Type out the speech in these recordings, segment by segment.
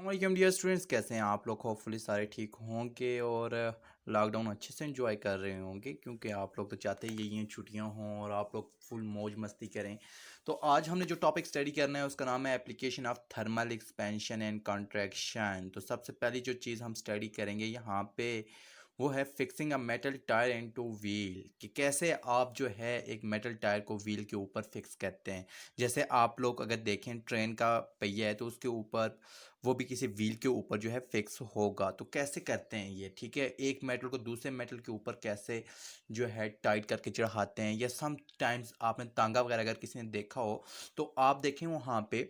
वालेकुम dear students, कैसे हैं आप लोग। होपफुली सारे ठीक होंगे और लॉकडाउन अच्छे से एंजॉय कर रहे होंगे, क्योंकि आप लोग तो चाहते ही यही हैं छुट्टियां हों और आप लोग फुल मौज मस्ती करें। तो आज हमने जो टॉपिक स्टडी करना है उसका नाम है application of thermal expansion and contraction. तो सबसे पहली जो चीज़ हम स्टडी करेंगे यहाँ पे वो है fixing a metal tyre into wheel, कि कैसे आप जो है एक मेटल टायर को व्हील के ऊपर फिक्स करते हैं। जैसे आप लोग अगर देखें ट्रेन का पहिया है तो उसके ऊपर वो भी किसी व्हील के ऊपर जो है फिक्स होगा। तो कैसे करते हैं ये, ठीक है, एक मेटल को दूसरे मेटल के ऊपर कैसे जो है टाइट करके चढ़ाते हैं, या सम टाइम्स आपने तांगा वगैरह अगर किसी ने देखा हो तो आप देखें वहाँ पे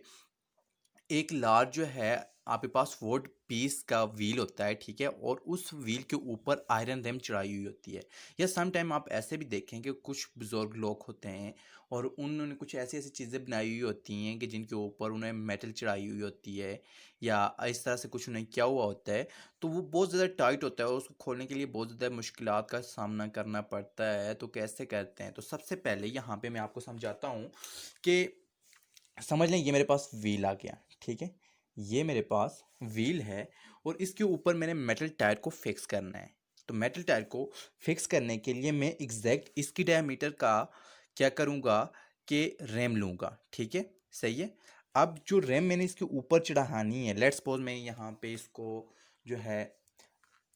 एक लार्ज जो है आपके पास वुड पीस का व्हील होता है, ठीक है, और उस व्हील के ऊपर आयरन रिम चढ़ाई हुई होती है। या सम टाइम आप ऐसे भी देखें कि कुछ बुजुर्ग लोग होते हैं और उन्होंने कुछ ऐसी ऐसी चीज़ें बनाई हुई होती हैं कि जिनके ऊपर उन्हें मेटल चढ़ाई हुई होती है, या इस तरह से कुछ उन्हें किया हुआ होता है। तो वो बहुत ज़्यादा टाइट होता है और उसको खोलने के लिए बहुत ज़्यादा मुश्किलात का सामना करना पड़ता है। तो कैसे करते हैं, तो सबसे पहले यहाँ पे मैं आपको समझाता हूँ कि समझ लें ये मेरे पास व्हील आ गया, ठीक है, ये मेरे पास व्हील है और इसके ऊपर मैंने मेटल टायर को फिक्स करना है। तो मेटल टायर को फिक्स करने के लिए मैं एग्जैक्ट इसकी डायमीटर का क्या करूँगा कि रैम लूँगा, ठीक है, सही है। अब जो रैम मैंने इसके ऊपर चढ़ानी है, लेट्स सपोज मैं यहाँ पे इसको जो है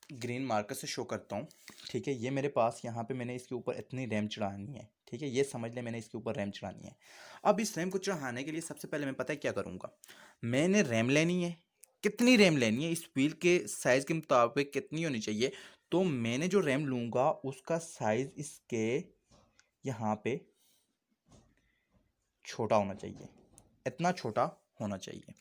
ग्रीन मार्कर से शो करता हूँ, ठीक है, ये मेरे पास यहाँ पे मैंने इसके ऊपर इतनी रैम चढ़ानी है, ठीक है, ये समझ लें मैंने इसके ऊपर रैम चढ़ानी है। अब इस रैम को चढ़ाने के लिए सबसे पहले मैं पता है क्या करूँगा, मैंने रैम लेनी है। कितनी रैम लेनी है, इस व्हील के साइज़ के मुताबिक कितनी होनी चाहिए। तो मैंने जो रैम लूँगा उसका साइज़ इसके यहाँ पे छोटा होना चाहिए, इतना छोटा होना चाहिए।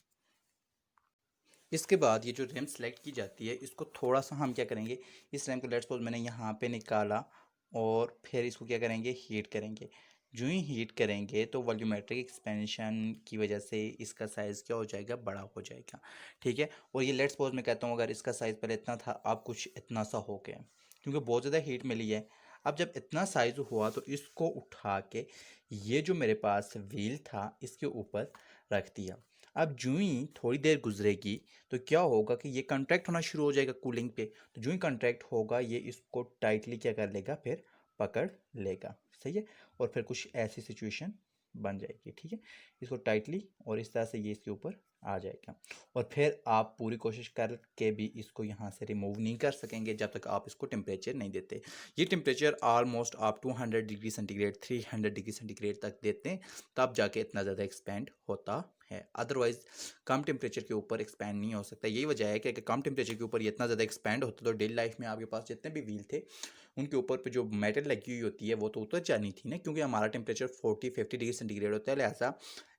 इसके बाद ये जो रैम सेलेक्ट की जाती है इसको थोड़ा सा हम क्या करेंगे, इस रैम को लेट्स सपोज मैंने यहाँ पे निकाला और फिर इसको क्या करेंगे, हीट करेंगे। जो ही हीट करेंगे तो वॉल्यूमेट्रिक एक्सपेंशन की वजह से इसका साइज़ क्या हो जाएगा, बड़ा हो जाएगा, ठीक है। और ये लेट्स सपोज मैं कहता हूँ अगर इसका साइज़ पहले इतना था अब कुछ इतना सा हो गया, क्योंकि बहुत ज़्यादा हीट मिली है। अब जब इतना साइज़ हुआ तो इसको उठा के ये जो मेरे पास व्हील था इसके ऊपर रख दिया। अब जो ही थोड़ी देर गुजरेगी तो क्या होगा कि ये कॉन्ट्रैक्ट होना शुरू हो जाएगा कूलिंग पे। तो जो ही कॉन्ट्रैक्ट होगा ये इसको टाइटली क्या कर लेगा, फिर पकड़ लेगा, सही है। और फिर कुछ ऐसी सिचुएशन बन जाएगी, ठीक है, इसको टाइटली और इस तरह से ये इसके ऊपर आ जाएगा। और फिर आप पूरी कोशिश करके भी इसको यहाँ से रिमूव नहीं कर सकेंगे जब तक आप इसको टेम्परेचर नहीं देते। ये टेम्परेचर ऑलमोस्ट आप 200 डिग्री सेंटीग्रेड 300 डिग्री सेंटीग्रेड तक देते हैं, तब जाके इतना ज़्यादा एक्सपेंड होता है। अदरवाइज कम टेम्परेचर के ऊपर एक्सपैंड नहीं हो सकता। यही वजह है कि अगर कम टेम्परेचर के ऊपर ये इतना ज़्यादा एक्सपैंड होता तो डेली लाइफ में आपके पास जितने भी व्हील थे उनके ऊपर पे जो मेटल लगी हुई होती है वो तो उतर जानी थी ना, क्योंकि हमारा टेम्परेचर 40-50 डिग्री सेंटीग्रेड होता है। लिहाजा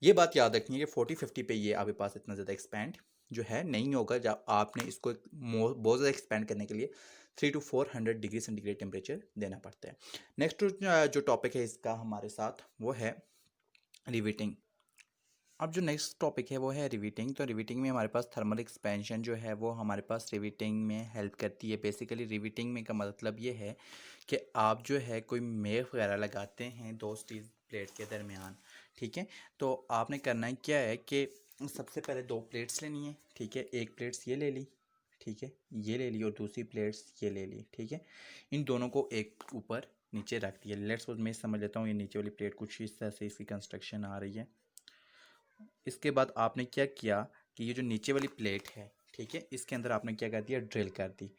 ये बात याद रखनी है कि 40-50 पे ये आपके पास इतना ज़्यादा एक्सपैंड जो है नहीं होगा, जब आपने इसको बहुत ज़्यादा एक्सपैंड करने के लिए 300 to 400 डिग्री सेंटीग्रेड टेम्परेचर देना पड़ता है। नेक्स्ट जो टॉपिक है इसका हमारे साथ वो है रिवीटिंग। अब जो नेक्स्ट टॉपिक है वो है रिवीटिंग। तो रिवीटिंग में हमारे पास थर्मल एक्सपेंशन जो है वो हमारे पास रिवीटिंग में हेल्प करती है। बेसिकली रिवीटिंग में का मतलब ये है कि आप जो है कोई मेख वगैरह लगाते हैं दो स्टील प्लेट के दरमियान, ठीक है। तो आपने करना है क्या है कि सबसे पहले दो प्लेट्स लेनी है, ठीक है, एक प्लेट्स ये ले ली, ठीक है, ये ले ली, और दूसरी प्लेट्स ये ले ली, ठीक है। इन दोनों को एक ऊपर नीचे रख दिया। लेट्स सपोज मैं समझ लेता हूँ ये नीचे वाली प्लेट कुछ इस तरह से इसकी कंस्ट्रक्शन आ रही है। इसके बाद आपने क्या किया कि ये जो नीचे वाली प्लेट है, ठीक है, इसके अंदर आपने क्या कर दिया, ड्रिल कर दी।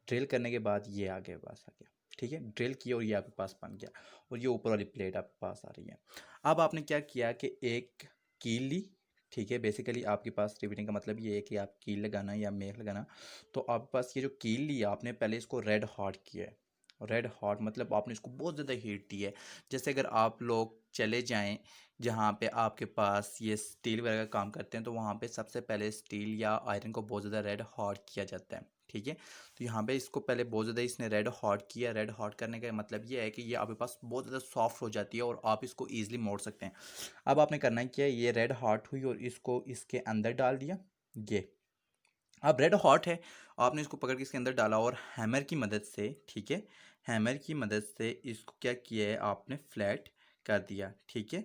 ड्रिल करने के बाद ये आगे पास आ गया, ठीक है, ड्रिल किया और ये आपके पास बन गया, और ये ऊपर वाली प्लेट आपके पास आ रही है। अब आपने क्या किया कि एक कील ली, ठीक है। बेसिकली आपके पास रिवेटिंग का मतलब ये है कि आप कील लगाना या मेख लगाना। तो आपके पास ये जो कील लिया आपने पहले इसको रेड हॉट किया है। रेड हॉट मतलब आपने इसको बहुत ज़्यादा हीट दी है। जैसे अगर आप लोग चले जाएं जहाँ पे आपके पास ये स्टील वगैरह का काम करते हैं तो वहाँ पे सबसे पहले स्टील या आयरन को बहुत ज़्यादा रेड हॉट किया जाता है, ठीक है। तो यहाँ पे इसको पहले बहुत ज़्यादा इसने रेड हॉट किया। रेड हॉट करने का मतलब ये है कि ये आपके पास बहुत ज़्यादा सॉफ्ट हो जाती है और आप इसको ईजिली मोड़ सकते हैं। अब आपने करना है क्या, ये रेड हॉट हुई और इसको इसके अंदर डाल दिया। ये अब रेड हॉट है, आपने इसको पकड़ के इसके अंदर डाला और हैमर की मदद से, ठीक है, हैमर की मदद से इसको क्या किया है आपने फ्लैट कर दिया, ठीक है।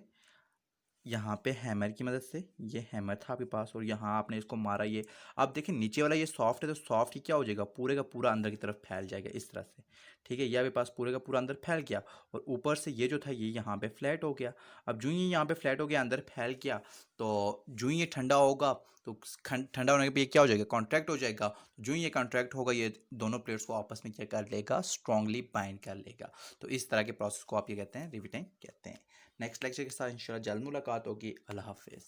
यहाँ पे हैमर की मदद से, ये हैमर था आपके पास और यहाँ आपने इसको मारा, ये आप देखिए नीचे वाला ये सॉफ्ट है तो सॉफ्ट ही क्या हो जाएगा, पूरे का पूरा अंदर की तरफ फैल जाएगा इस तरह से। ठीक है, ये आपके पास पूरे का पूरा अंदर फैल गया और ऊपर से ये जो था ये यहाँ पे फ्लैट हो गया। अब जो ही यहाँ पे फ्लैट हो गया, अंदर फैल गया, तो जो ही ये ठंडा होगा तो ठंडा होने के बाद ये क्या हो जाएगा, कॉन्ट्रैक्ट हो जाएगा। जो ही ये कॉन्ट्रैक्ट होगा ये दोनों प्लेट्स को आपस में क्या कर लेगा, स्ट्रांगली बाइंड कर लेगा। तो इस तरह के प्रोसेस को आप ये कहते हैं, रिवेटिंग कहते हैं। नेक्स्ट लेक्चर के साथ इंशाल्लाह जल्द मुलाकात होगी। अल्लाह हाफिज़।